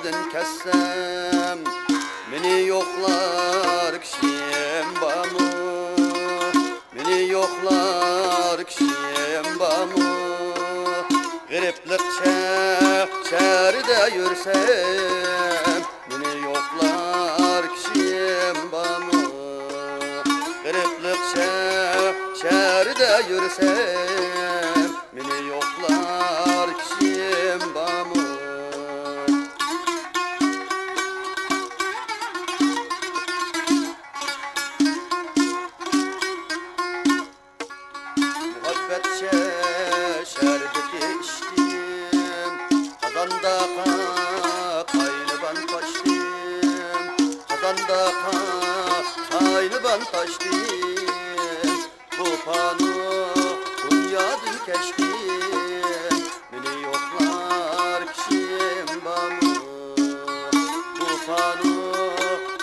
dünyadan kessem, beni yoklar kişiyim bamı, beni yoklar kişiyim bamı. Gariplik çeride yürsem, beni yoklar kişiyim bamı. Gariplik çeride yürsem, beni yoklar kişiyim bamı. Muhabbet şerbeti içtim, kazanda kaynı ben taştım, kazanda kaynı ben taştım. Tufanı dünyadan keştim, beni yoklar kişiyim bamı. Tufanı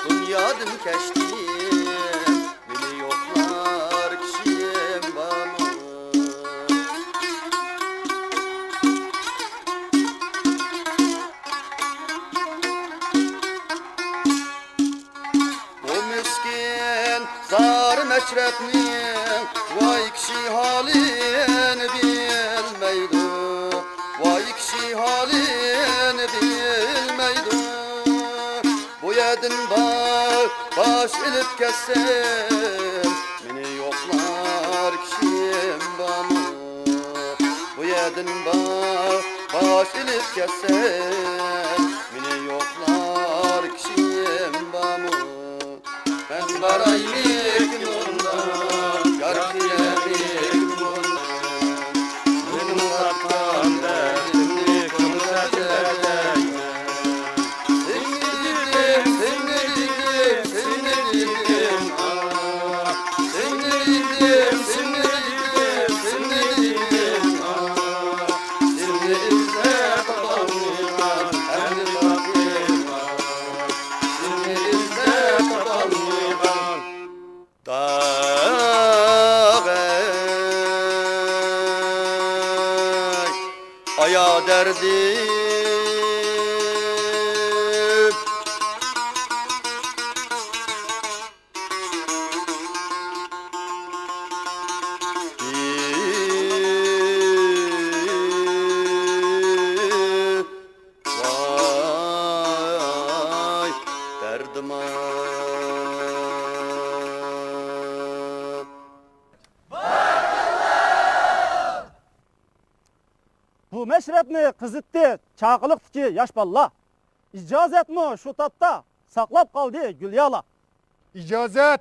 dünyadan keştim, beni yoklar kişiyim bamı. Bu miskin zar meşrepnin vay kişi halini bilmeydi, vay kişi halini bilmeydi. Bu yedin baş ilip kessem, beni yoklar kişiyim bamı. Bu yedin baş ilip kessem, beni yoklar kişiyim bamı. Ben baraylik bundan, yarkiyemlik bundan. Benim uzaktan derdimli kımsa derdeyim. Sinirlidim, ah. Sinirlidim, ah. Sinirlize babamı var, hem de bakayım var. Sinirlize babamı var. Aya derdim, vay derdim Bu meşrepni kızıttı çağılıktaki yaş balla. İcazet mi şu tatta saklap kaldı Gülyala. İcazet.